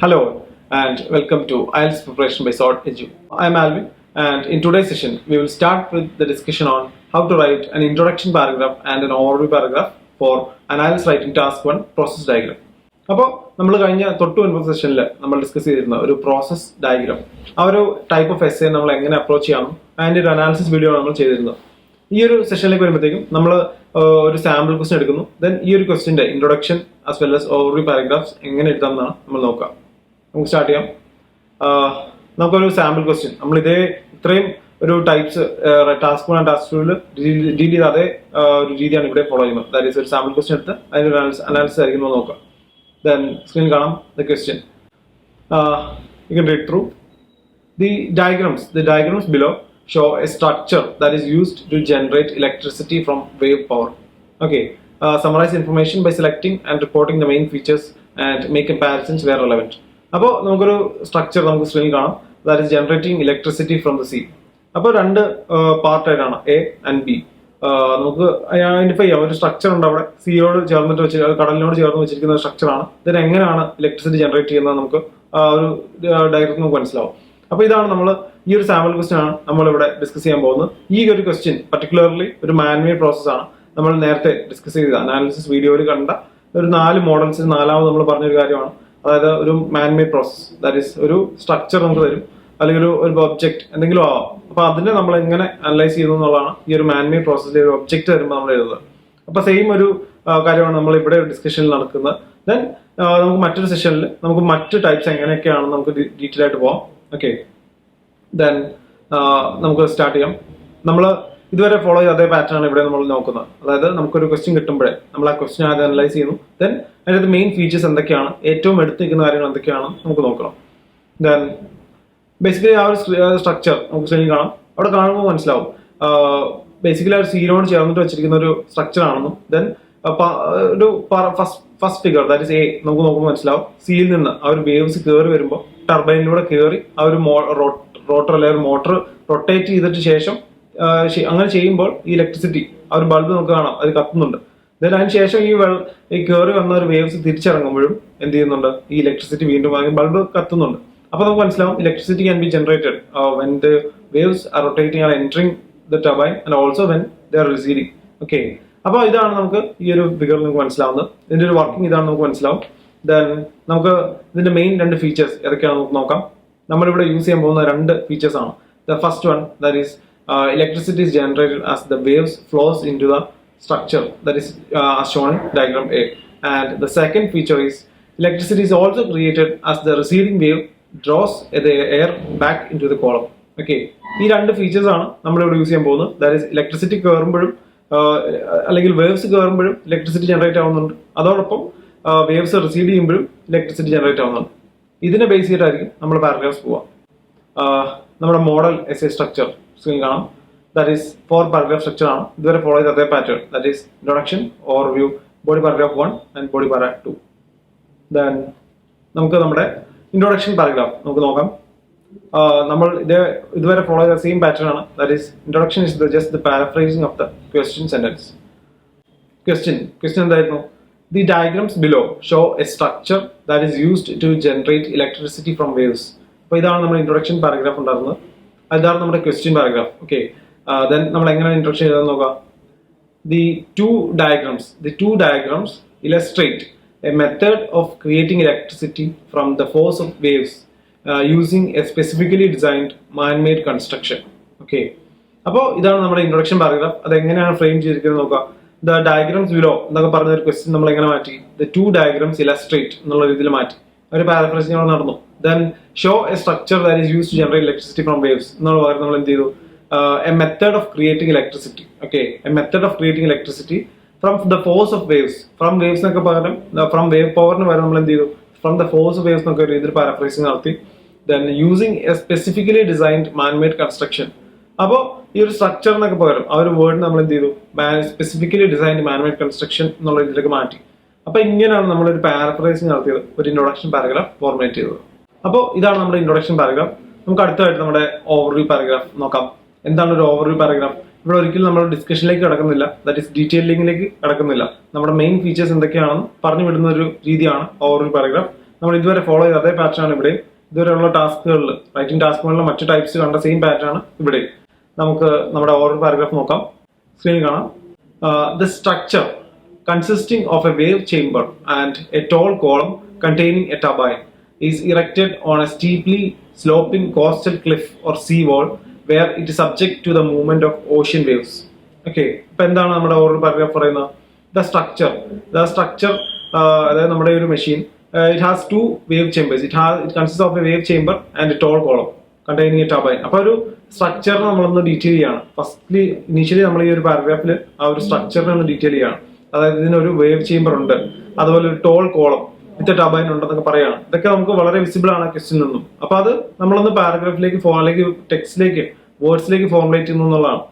Hello and welcome to IELTS Preparation by Sword Edu. I am Alvin, and in today's session we will start with the discussion on how to write an introduction paragraph and an overview paragraph for an IELTS writing task 1 process diagram. അപ്പോൾ നമ്മൾ കഴിഞ്ഞ തൊട്ട് മുൻപ് സെഷനിൽ നമ്മൾ discuss ചെയ്തിരുന്ന ഒരു process diagram, ആ ഒരു ടൈപ്പ് ഓഫ് എസ്സേ നമ്മൾ എങ്ങനെ അപ്രോച്ച് ചെയ്യാം അതിൻ്റെ ഒരു അനാലിസിസ് വീഡിയോ നമ്മൾ ചെയ്തിരുന്നത്. ഈ ഒരു സെഷനിലേക്ക് വരുമ്പോഴത്തേക്കും നമ്മൾ ഒരു സാമ്പിൾ ക്വസ്റ്റ്യൻ എടുക്കുന്നു. ദെൻ ഈ ഒരു ക്വസ്റ്റ്യൻ്റെ introduction as well as overview paragraphs എങ്ങനെ എഴുതാമെന്നാണ് നമ്മൾ നോക്കുക. നമുക്ക് സ്റ്റാർട്ട് ചെയ്യാം. നമുക്കൊരു സാമ്പിൾ ക്വസ്റ്റ്യൻ നമ്മൾ ഇത്രയും ഒരു types task 1 and task 2 deal ചെയ്ത അതേ ഒരു രീതിയാണ് ഇവിടെ ഫോളോ ചെയ്യുന്നത്. ദാറ്റ് ഈസ് ഒരു സാമ്പിൾ ക്വസ്റ്റ്യൻ എടുത്ത് അതിൻ്റെ അനാലിസിസ് ആയിരിക്കും നമ്മൾ നോക്കുക. Then screen കാണാം the question. You can read through the diagrams below show a structure that is used to generate electricity from wave power. Okay, summarize information by selecting and reporting the main features and make comparisons where relevant. അപ്പോൾ നമുക്കൊരു structure നമുക്ക് സ്ക്രീനിൽ കാണാം, that is generating electricity from the sea. അപ്പോൾ രണ്ട് പാർട്ടായിട്ടാണ് A and B. നമുക്ക് identify ചെയ്യാം ഒരു സ്ട്രക്ചർ ഉണ്ട് അവിടെ, സിയോട് ചേർന്നിട്ട് കടലിനോട് ചേർന്ന് വെച്ചിരിക്കുന്ന സ്ട്രക്ചറാണ്. ഇതിന് എങ്ങനെയാണ് ഇലക്ട്രിസിറ്റി ജനറേറ്റ് ചെയ്യുന്നത് നമുക്ക് ഒരു ഡയഗ്രത്തിൽ നമുക്ക് മനസ്സിലാവും. അപ്പോൾ ഇതാണ് നമ്മൾ ഈ ഒരു സാമ്പിൾ ക്വസ്റ്റ്യൻ ആണ് നമ്മളിവിടെ ഡിസ്കസ് ചെയ്യാൻ പോകുന്നത്. ഈ ഒരു ക്വസ്റ്റ്യൻ പർട്ടിക്കുലർലി ഒരു മാൻമെയ്ഡ് പ്രോസസ് ആണ്. നമ്മൾ നേരത്തെ ഡിസ്കസ് ചെയ്ത അനാലിസിസ് വീഡിയോയിൽ കണ്ട ഒരു 4 മോഡൽസ് നാലാമത് നമ്മൾ പറഞ്ഞൊരു കാര്യമാണ്. അതായത് ഒരു മാൻമെയ്ഡ് പ്രോസസ്, ദാറ്റ് ഈസ് ഒരു സ്ട്രക്ചർ നമുക്ക് തരും, അല്ലെങ്കിൽ ഒരു ഒബ്ജക്ട് എന്തെങ്കിലും ആവാം. അപ്പൊ അതിനെ നമ്മൾ എങ്ങനെ അനലൈസ് ചെയ്യുന്നു എന്നുള്ളതാണ് ഈ ഒരു മാൻമെയ്ഡ് പ്രോസസ്സിൽ ഒരു ഒബ്ജക്ട് വരുമ്പോൾ നമ്മൾ എഴുതുന്നത്. അപ്പൊ സെയിം ഒരു കാര്യമാണ് നമ്മൾ ഇവിടെ ഡിസ്കഷനിൽ നടക്കുന്നത്. ദെൻ നമുക്ക് മറ്റൊരു സെഷനിൽ നമുക്ക് മറ്റ് ടൈപ്സ് എങ്ങനെയൊക്കെയാണ് നമുക്ക് ഡീറ്റെയിൽ ആയിട്ട് പോകാം. ഓക്കെ, ദെൻ നമുക്ക് സ്റ്റാർട്ട് ചെയ്യാം. നമ്മൾ ഇതുവരെ ഫോളോ ചെയ്ത അതേ പാറ്റേൺ ആണ് ഇവിടെ നമ്മൾ നോക്കുന്നത്. അതായത് നമുക്കൊരു ക്വസ്റ്റ്യൻ കിട്ടുമ്പോഴേ നമ്മൾ ആ ക്വസ്റ്റ്യൻ ആദ്യം അനലൈസ് ചെയ്യുന്നു. ദെൻ അതിനകത്ത് മെയിൻ ഫീച്ചേഴ്സ് എന്തൊക്കെയാണ്, ഏറ്റവും എടുത്ത് നിൽക്കുന്ന കാര്യങ്ങൾ എന്തൊക്കെയാണ് നമുക്ക് നോക്കണം. ദെൻ ബേസിക്കലി ആ ഒരു സ്ട്രക്ചർ നമുക്ക് സ്ക്രീനിൽ കാണാം. അവിടെ കാണുമ്പോൾ മനസ്സിലാവും ബേസിക്കലി ആ ഒരു സീനോട് ചേർന്നിട്ട് വെച്ചിരിക്കുന്ന ഒരു സ്ട്രക്ചർ ആണെന്നും. ദെൻ ഒരു first figure that is A നമുക്ക് നോക്കുമ്പോൾ മനസ്സിലാവും. സിയിൽ നിന്ന് ആ ഒരു വേവ്സ് കയറി വരുമ്പോൾ ടർബൈനിലൂടെ കയറി ആ ഒരു റോട്ടർ അല്ലെങ്കിൽ ഒരു മോട്ടർ റൊട്ടേറ്റ് ചെയ്തിട്ട് ശേഷം അങ്ങനെ ചെയ്യുമ്പോൾ ഈ ഇലക്ട്രിസിറ്റി ആ ഒരു ബൾബ് നമുക്ക് കാണാം, അത് കത്തുന്നുണ്ട്. ദെൻ അതിന് ശേഷം ഈ കയറി വന്ന ഒരു വേവ്സ് തിരിച്ചിറങ്ങുമ്പോഴും എന്ത് ചെയ്യുന്നുണ്ട്, ഈ ഇലക്ട്രിസിറ്റി വീണ്ടും ബൾബ് കത്തുന്നുണ്ട്. അപ്പോൾ നമുക്ക് മനസ്സിലാവും electricity can be generated when the waves are rotating are entering the turbine and also when they are receiving. Okay, അപ്പോൾ ഇതാണ് നമുക്ക് ഈ ഒരു ഫിഗർ നമുക്ക് മനസ്സിലാവുന്നത്. ഇതിന്റെ ഒരു വർക്കിംഗ് ഇതാണ് നമുക്ക് മനസ്സിലാവും. ദെൻ നമുക്ക് ഇതിന്റെ മെയിൻ 2 ഫീച്ചേഴ്സ് ഏതൊക്കെയാണ് നമുക്ക് നോക്കാം. നമ്മളിവിടെ യൂസ് ചെയ്യാൻ പോകുന്ന 2 ഫീച്ചേഴ്സ് ആണ്. The first one that is electricity is generated as the waves flows into the structure, that is as shown in diagram A. And the second feature is electricity is also created as the receding wave draws the air back into the column. Okay, ഈ 2 features ആണ് നമ്മളിവിടെ use ചെയ്യാൻ പോകുന്നത്. That is electricity കയറുമ്പോഴും അല്ലെങ്കിൽ waves കയറുമ്പോഴും electricity generate ആവുന്നുണ്ട്, അതോടൊപ്പം waves റിസീഡ് ചെയ്യുമ്പോഴും electricity generate ആവുന്നുണ്ട്. ഇതിനെ ബേസ് ചെയ്തിട്ടായിരിക്കും നമ്മൾ പാരഗ്രാഫ്സ് പോവാം. നമ്മുടെ മോഡൽ എസ്സേ സ്ട്രക്ചർ സ്ക്രീൻ കാണാം. ദാറ്റ് ഈസ് 4 പാരഗ്രാഫ് സ്ട്രക്ചർ ആണ്. ഇതുവരെ ഫോളോ ചെയ്ത അതേ pattern, that is introduction, overview, body paragraph 1 and body paragraph 2. Then നമുക്ക് നമ്മുടെ ഇൻട്രൊഡക്ഷൻ പാരഗ്രാഫ് നമുക്ക് നോക്കാം. നമ്മൾ ഇതുവരെ ഫോളോ ചെയ്ത സെയിം പാറ്റേൺ ആണ്. That is introduction is just the paraphrasing of the question sentence. Question എന്തായിരുന്നു? The diagrams below show a structure that is used to generate electricity from waves. അപ്പോൾ ഇതാണ് നമ്മുടെ ഇൻട്രൊഡക്ഷൻ പാരഗ്രാഫ് ഉണ്ടായിരുന്നത്. ഇതാണ് നമ്മുടെ question paragraph. Okay, then നമ്മൾ എങ്ങനെയാണ് introduction ചെയ്തതെന്ന് നോക്കാം. The two diagrams illustrate a method of creating electricity from the force of waves using a specifically designed manmade construction. Okay, അപ്പോൾ ഇതാണ് നമ്മുടെ ഇൻട്രൊഡക്ഷൻ പാരഗ്രാഫ്. അത് എങ്ങനെയാണ് ഫ്രെയിം ചെയ്തിരിക്കുന്നത് നോക്കാം. ദ ഡയഗ്രാംസ് ബിലോ എന്നൊക്കെ പറഞ്ഞ ഒരു ക്വസ്റ്റ്യൻ നമ്മൾ എങ്ങനെ മാറ്റി, ദ 2 ഡയഗ്രാംസ് ഇലസ്ട്രേറ്റ് എന്നുള്ള രീതിയിൽ മാറ്റി ഒരു പാരഫ്രൈസിംഗ് നടന്നു. Then show a structure that is used to generate electricity from waves എന്നുള്ള പകരം നമ്മൾ എന്ത് ചെയ്തു, a method of creating electricity. Okay, a method of creating electricity from the force of waves. From waves എന്നൊക്കെ പകരം from wave പവറിന് പകരം നമ്മൾ എന്ത് ചെയ്തു, from the force of waves എന്നൊക്കെ രീതിയിൽ പാരഫ്രൈസിംഗ് നടത്തി. Then using a specifically designed manmade construction. അപ്പോൾ ഈ ഒരു സ്ട്രക്ചർ എന്നൊക്കെ പകരം ആ ഒരു വേർഡ് നമ്മൾ എന്ത് ചെയ്തു, സ്പെസിഫിക്കലി ഡിസൈൻഡ് മാൻമെയ്ഡ് കൺസ്ട്രക്ഷൻ എന്നുള്ള രീതിയിലേക്ക് മാറ്റി. അപ്പൊ ഇങ്ങനെയാണ് നമ്മളൊരു പാരഫ്രൈസിംഗ് നടത്തിയത്, ഒരു ഇൻട്രൊഡക്ഷൻ പാരഗ്രാഫ് ഫോർമാറ്റ് ചെയ്തത്. അപ്പോൾ ഇതാണ് നമ്മുടെ ഇൻട്രൊഡക്ഷൻ പാരഗ്രാഫ്. നമുക്ക് അടുത്തതായിട്ട് നമ്മുടെ ഓവർവ്യൂ പാരഗ്രാഫ് നോക്കാം. എന്താണ് ഒരു ഓവർവ്യൂ പാരഗ്രാഫ്? ഇവിടെ ഒരിക്കലും നമ്മൾ ഡിസ്കഷനിലേക്ക് കടക്കുന്നില്ല, ദാറ്റ് ഈസ് ഡീറ്റെയിലിംഗിലേക്ക് കടക്കുന്നില്ല. നമ്മുടെ മെയിൻ ഫീച്ചേഴ്സ് എന്തൊക്കെയാണെന്ന് പറഞ്ഞു വിടുന്ന ഒരു രീതിയാണ് ഓവർവ്യൂ പാരഗ്രാഫ്. നമ്മൾ ഇതുവരെ ഫോളോ ചെയ്ത അതേ പാറ്റേൺ ആണ് ഇവിടെ. ഇതുവരെയുള്ള ടാസ്കുകളിൽ, റൈറ്റിംഗ് ടാസ്കുകളിലെ മറ്റു ടൈപ്സ് കണ്ട സെയിം പാറ്റേൺ ആണ് ഇവിടെ. നമുക്ക് നമ്മുടെ ഓവർ പാരഗ്രാഫ് നോക്കാം. സ്ക്രീനിൽ കാണാം. The structure consisting of a wave chamber and a tall column containing a turbine is erected on a steeply sloping coastal cliff or sea wall where it is subject to the movement of ocean waves. Okay, ഇപ്പൊ എന്താണ് നമ്മുടെ over paragraph പറയുന്നത്? The structure അതായത് നമ്മുടെ ഒരു machine, it has two wave chambers. It consist of a wave chamber and a tall column containing a turbine. അപ്പൊ ഒരു structure നമ്മളൊന്ന് ഡീറ്റെയിൽ ചെയ്യാണ്. ഇനീഷ്യലി നമ്മൾ ഈ ഒരു പാരഗ്രാഫിൽ ആ ഒരു സ്ട്രക്ചറിനെ ഒന്ന് ഡീറ്റെയിൽ ചെയ്യാണ്. അതായത് ഇതിനൊരു വേവ് ചേമ്പർ ഉണ്ട്, അതുപോലെ ഒരു ടോൾ കോളം വിത്ത് ടർബൈൻ ഉണ്ടെന്നൊക്കെ പറയാണ്. ഇതൊക്കെ നമുക്ക് വളരെ വിസിബിൾ ആണ് ക്വസ്റ്റ്യനിൽ നിന്നും. അപ്പൊ അത് നമ്മളൊന്ന് പാരഗ്രാഫിലേക്ക് അല്ലെങ്കിൽ ടെക്സ്റ്റിലേക്ക്, വേർഡ്സിലേക്ക് ഫോർമുലേറ്റ് ചെയ്യുന്നു എന്നുള്ളതാണ്.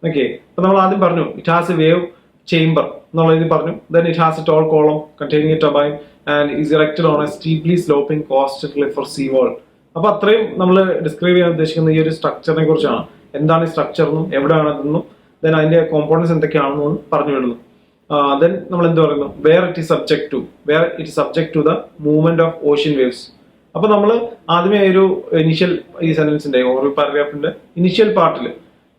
ഓക്കെ, അപ്പൊ നമ്മൾ ആദ്യം പറഞ്ഞു it has a wave chamber എന്നുള്ള ഇത് പറഞ്ഞു. Then it has a tall column containing a turbine and is erected on a steeply sloping coastal cliff or sea wall. അപ്പൊ അത്രയും നമ്മൾ ഡിസ്ക്രൈബ് ചെയ്യാൻ ഉദ്ദേശിക്കുന്ന ഈ ഒരു സ്ട്രക്ചറിനെ കുറിച്ചാണ്. എന്താണ് ഈ സ്ട്രക്ചർ എന്നും എവിടെയാണെന്നും ദെൻ അതിന്റെ കോമ്പോണൻസ് എന്തൊക്കെയാണെന്നും പറഞ്ഞു വിടുന്നു. Then നമ്മൾ എന്ത് പറയുന്നു? Where it is subject to the movement of ocean waves. അപ്പൊ നമ്മൾ ആദ്യമേ ഒരു ഇനീഷ്യൽ ഈ സെന്റൻസിന്റെ ഓവർ പാരഗ്രാഫിന്റെ ഇനീഷ്യൽ പാർട്ടിൽ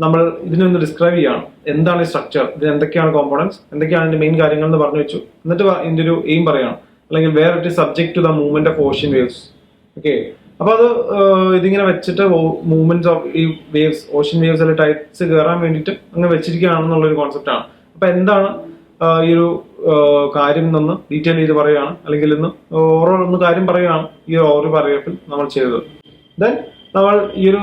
നമ്മൾ ഇതിനൊന്ന് ഡിസ്ക്രൈബ് ചെയ്യണം. എന്താണ് ഈ സ്ട്രക്ചർ, ഇതിന് എന്തൊക്കെയാണ് കോമ്പോണൻസ്, എന്തൊക്കെയാണ് ഇതിന്റെ മെയിൻ കാര്യങ്ങൾ എന്ന് പറഞ്ഞു വെച്ചു. എന്നിട്ട് ഇതിന്റെ ഒരു എയിം പറയണം, അല്ലെങ്കിൽ where it is subject to the movement of ocean waves. Okay, അപ്പൊ അത് ഇതിങ്ങനെ വെച്ചിട്ട് മൂവ്മെന്റ്സ് ഓഫ് ഈ വേവ്സ്, ഓഷ്യൻ വേവ്സ് അല്ലെങ്കിൽ ടൈപ്സ് കയറാൻ വേണ്ടിയിട്ട് അങ്ങനെ വെച്ചിരിക്കുകയാണെന്നുള്ളൊരു കോൺസെപ്റ്റ് ആണ്. അപ്പൊ എന്താണ് ഈ ഒരു കാര്യം നിന്ന് ഡീറ്റെയിൽ ചെയ്ത് പറയുകയാണ്, അല്ലെങ്കിൽ ഇന്ന് ഓരോ ഒന്ന് കാര്യം പറയുകയാണ് ഈ ഓരോ പാരഗ്രാഫിൽ നമ്മൾ ചെയ്തത്. ദെൻ നമ്മൾ ഈ ഒരു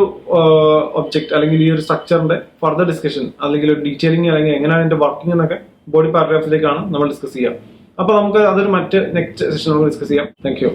ഒബ്ജക്ട് അല്ലെങ്കിൽ ഈ ഒരു സ്ട്രക്ചറിന്റെ ഫർദർ ഡിസ്കഷൻ അല്ലെങ്കിൽ ഒരു ഡീറ്റെയിലിംഗ് അല്ലെങ്കിൽ എങ്ങനെയാണ് ഇതിന്റെ വർക്കിംഗ് എന്നൊക്കെ ബോഡി പാരഗ്രാഫിലേക്കാണ് നമ്മൾ ഡിസ്കസ് ചെയ്യുക. അപ്പൊ നമുക്ക് അതൊരു നെക്സ്റ്റ് സെഷനിൽ ഡിസ്കസ് ചെയ്യാം. Thank you.